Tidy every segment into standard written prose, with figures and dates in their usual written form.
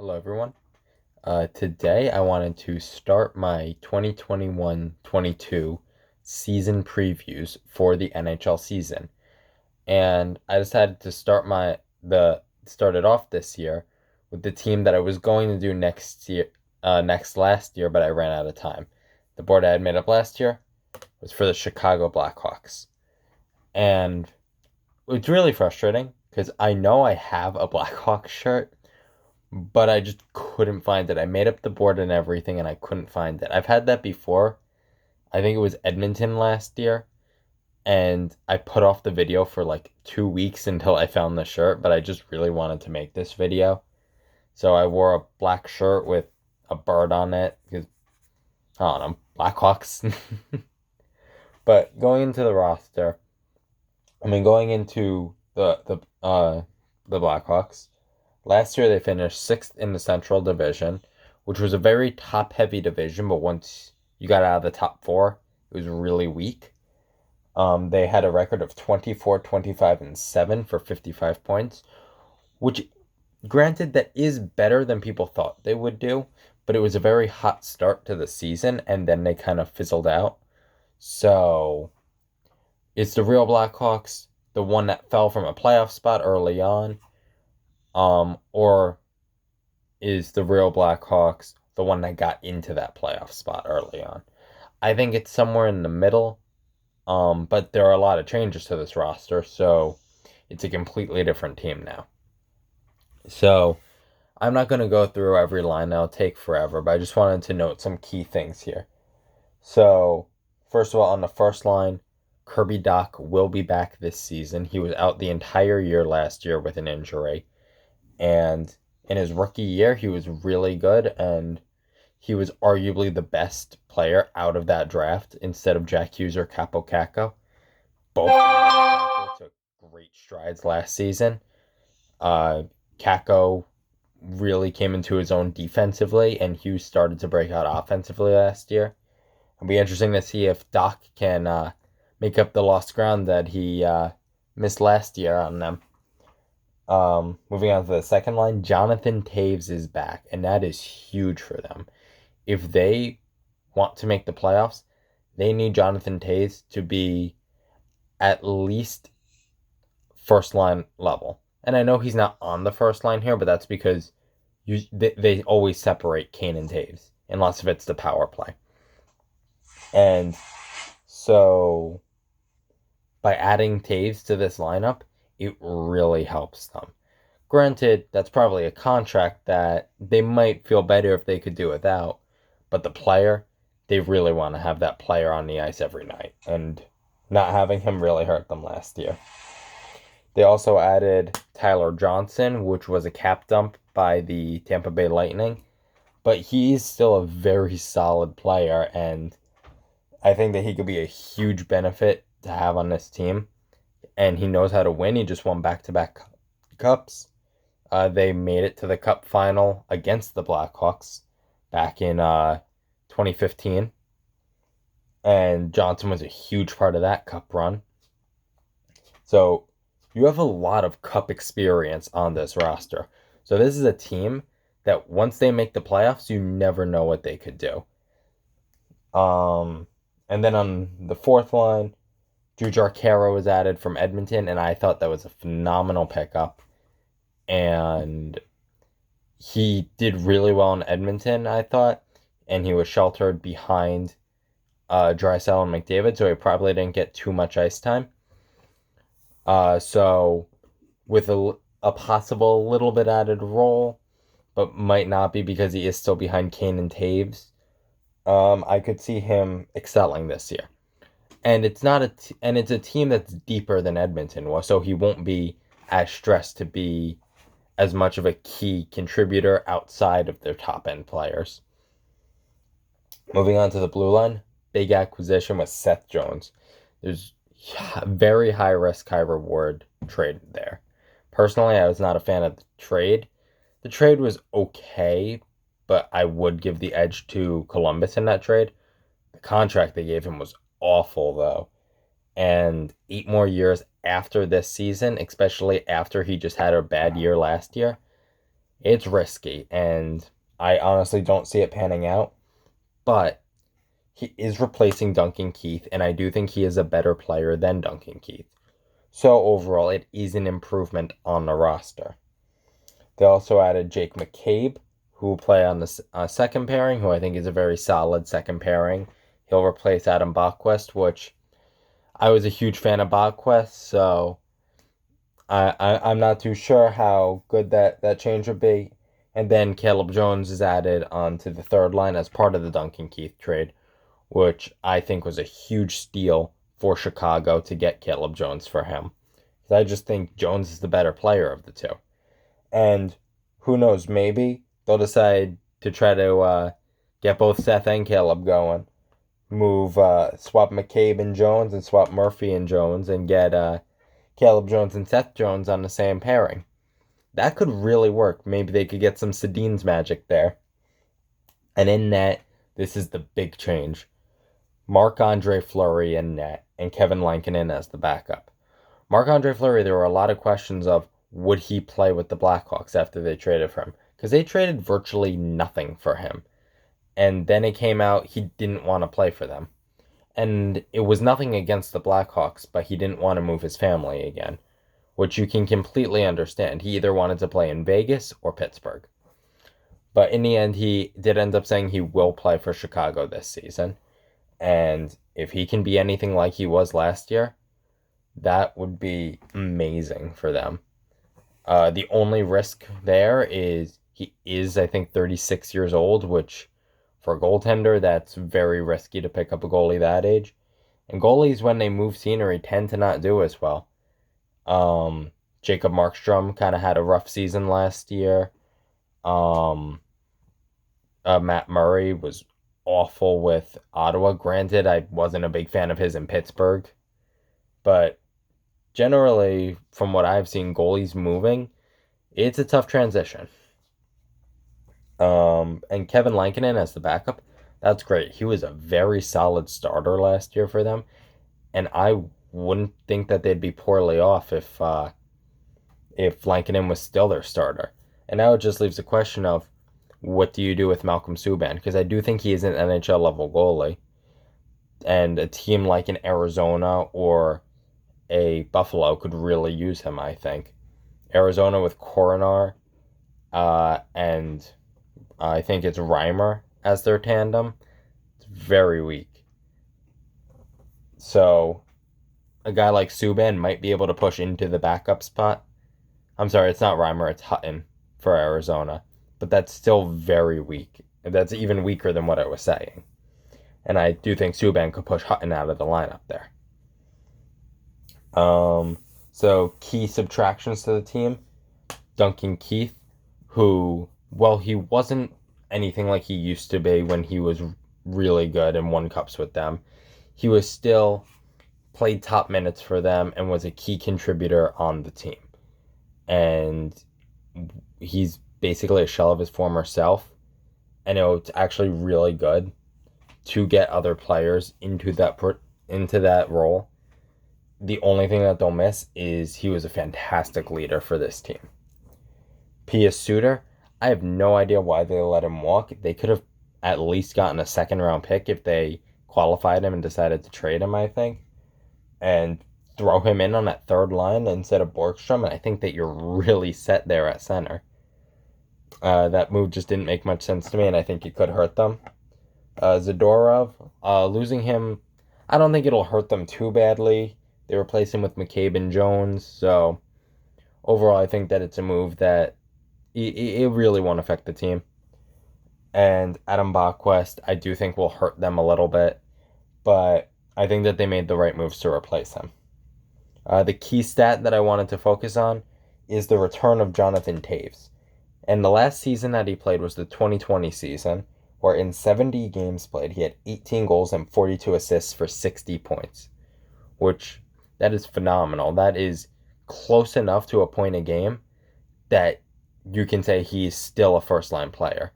Hello, everyone. Today, I wanted to start my 2021-22 season previews for the NHL season, and I decided to start it off this year with the team that I was going to do next last year, but I ran out of time. The board I had made up last year was for the Chicago Blackhawks, and it's really frustrating because I know I have a Blackhawks shirt but I just couldn't find it. I made up the board and everything, and I couldn't find it. I've had that before. I think it was Edmonton last year, and I put off the video for like 2 weeks until I found the shirt, but I just really wanted to make this video. So I wore a black shirt with a bird on it because, I don't know, Blackhawks. But going into the roster, going into the Blackhawks, last year they finished sixth in the Central Division, which was a very top-heavy division, but once you got out of the top four, it was really weak. They had a record of 24, 25, and 7 for 55 points, which, granted, that is better than people thought they would do, but it was a very hot start to the season, and then they kind of fizzled out. So, it's the real Blackhawks, the one that fell from a playoff spot early on, or is the real Blackhawks the one that got into that playoff spot early on? I think it's somewhere in the middle, but there are a lot of changes to this roster, so it's a completely different team now. So I'm not going to go through every line, that'll take forever, but I just wanted to note some key things here. So, first of all, on the first line, Kirby Dach will be back this season. He was out the entire year last year with an injury. And in his rookie year, he was really good, and he was arguably the best player out of that draft instead of Jack Hughes or Capo Caco. Both took great strides last season. Caco really came into his own defensively, and Hughes started to break out offensively last year. It'll be interesting to see if Dach can make up the lost ground that he missed last year on them. Moving on to the second line, Jonathan Toews is back, and that is huge for them. If they want to make the playoffs, they need Jonathan Toews to be at least first line level. And I know he's not on the first line here, but that's because they always separate Kane and Toews, unless if it's the power play. And so by adding Toews to this lineup, it really helps them. Granted, that's probably a contract that they might feel better if they could do without, but the player, they really want to have that player on the ice every night, and not having him really hurt them last year. They also added Tyler Johnson, which was a cap dump by the Tampa Bay Lightning, but he's still a very solid player, and I think that he could be a huge benefit to have on this team. And he knows how to win. He just won back-to-back cups. They made it to the cup final against the Blackhawks back in 2015. And Johnson was a huge part of that cup run. So you have a lot of cup experience on this roster. So this is a team that once they make the playoffs, you never know what they could do. And then on the fourth line, Drew Jarcaro was added from Edmonton, and I thought that was a phenomenal pickup. And he did really well in Edmonton, I thought, and he was sheltered behind Draisaitl and McDavid, so he probably didn't get too much ice time. So with a possible little bit added role, but might not be because he is still behind Kane and Toews, I could see him excelling this year. And it's a team that's deeper than Edmonton was, so he won't be as stressed to be as much of a key contributor outside of their top end players. Moving on to the blue line, big acquisition was Seth Jones. There's very high risk, high reward trade there. Personally, I was not a fan of the trade. The trade was okay, but I would give the edge to Columbus in that trade. The contract they gave him was awful, though. And 8 more years after this season, especially after he just had a bad year last year, It's risky, and I honestly don't see it panning out, but he is replacing Duncan Keith, and I do think he is a better player than Duncan Keith. So overall, it is an improvement on the roster. They also added Jake McCabe, who will play on the second pairing, who I think is a very solid second pairing. He'll replace Adam Bachquest, which I was a huge fan of Bachquest, so I'm not too sure how good that change would be. And then Caleb Jones is added onto the third line as part of the Duncan Keith trade, which I think was a huge steal for Chicago to get Caleb Jones for him. I just think Jones is the better player of the two. And who knows, maybe they'll decide to try to get both Seth and Caleb going. Swap McCabe and Jones and swap Murphy and Jones and get Caleb Jones and Seth Jones on the same pairing. That could really work. Maybe they could get some Sedin's magic there. And in net, this is the big change. Marc-Andre Fleury in net and Kevin Lankinen as the backup. Marc-Andre Fleury, there were a lot of questions of would he play with the Blackhawks after they traded for him? Because they traded virtually nothing for him. And then it came out he didn't want to play for them. And it was nothing against the Blackhawks, but he didn't want to move his family again, which you can completely understand. He either wanted to play in Vegas or Pittsburgh. But in the end, he did end up saying he will play for Chicago this season. And if he can be anything like he was last year, that would be amazing for them. The only risk there is he is, I think, 36 years old, which for a goaltender, that's very risky to pick up a goalie that age. And goalies, when they move scenery, tend to not do as well. Jacob Markstrom kind of had a rough season last year. Matt Murray was awful with Ottawa. Granted, I wasn't a big fan of his in Pittsburgh. But generally, from what I've seen, goalies moving, it's a tough transition. And Kevin Lankinen as the backup, that's great. He was a very solid starter last year for them, and I wouldn't think that they'd be poorly off if Lankinen was still their starter. And now it just leaves the question of what do you do with Malcolm Subban? Because I do think he is an NHL level goalie, and a team like an Arizona or a Buffalo could really use him, I think. Arizona with Coronar, and I think it's Reimer as their tandem. It's very weak. So a guy like Subban might be able to push into the backup spot. I'm sorry, it's not Reimer, it's Hutton for Arizona. But that's still very weak. That's even weaker than what I was saying. And I do think Subban could push Hutton out of the lineup there. So key subtractions to the team. Duncan Keith, who, well, he wasn't anything like he used to be when he was really good and won cups with them. He was still played top minutes for them and was a key contributor on the team. And he's basically a shell of his former self. And it's actually really good to get other players into that role. The only thing that they'll miss is he was a fantastic leader for this team. Pius Suter, I have no idea why they let him walk. They could have at least gotten a second round pick if they qualified him and decided to trade him, I think. And throw him in on that third line instead of Borgstrom, and I think that you're really set there at center. That move just didn't make much sense to me, and I think it could hurt them. Zadorov, losing him, I don't think it'll hurt them too badly. They replace him with McCabe and Jones, so overall I think that it's a move that it really won't affect the team. And Adam Bachquest, I do think will hurt them a little bit, but I think that they made the right moves to replace him. The key stat that I wanted to focus on is the return of Jonathan Toews. And the last season that he played was the 2020 season, where in 70 games played, he had 18 goals and 42 assists for 60 points, which that is phenomenal. That is close enough to a point a game that you can say he's still a first-line player.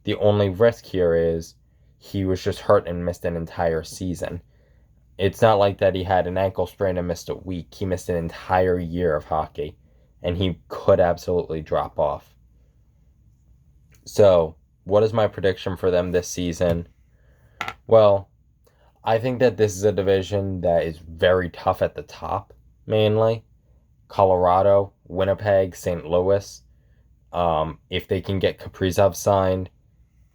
The only risk here is he was just hurt and missed an entire season. It's not like that he had an ankle sprain and missed a week. He missed an entire year of hockey, and he could absolutely drop off. So, what is my prediction for them this season? Well, I think that this is a division that is very tough at the top, mainly. Colorado, Winnipeg, St. Louis. If they can get Kaprizov signed,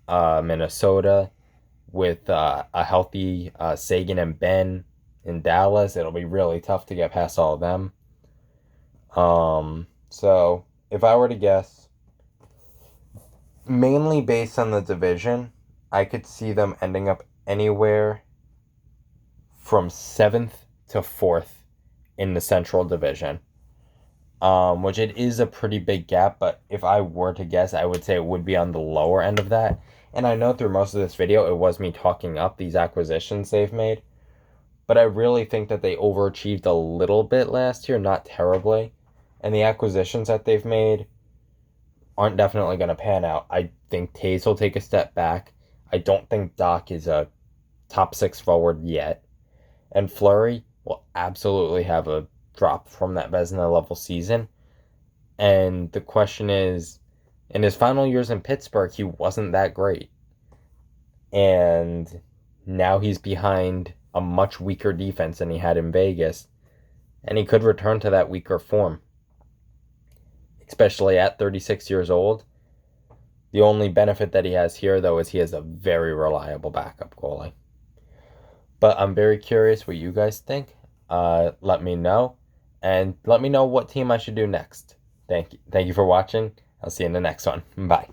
Minnesota with a healthy Sagan and Ben in Dallas, it'll be really tough to get past all of them. So if I were to guess, mainly based on the division, I could see them ending up anywhere from 7th to 4th in the Central Division. Which it is a pretty big gap, but if I were to guess, I would say it would be on the lower end of that. And I know through most of this video, it was me talking up these acquisitions they've made, but I really think that they overachieved a little bit last year, not terribly. And the acquisitions that they've made aren't definitely going to pan out. I think Tays will take a step back. I don't think Doc is a top 6 forward yet. And Fleury will absolutely have a drop from that Vezina level season. And the question is, in his final years in Pittsburgh, he wasn't that great. And now he's behind a much weaker defense than he had in Vegas. And he could return to that weaker form, especially at 36 years old. The only benefit that he has here, though, is he has a very reliable backup goalie. But I'm very curious what you guys think. Let me know. And let me know what team I should do next. Thank you for watching. I'll see you in the next one. Bye.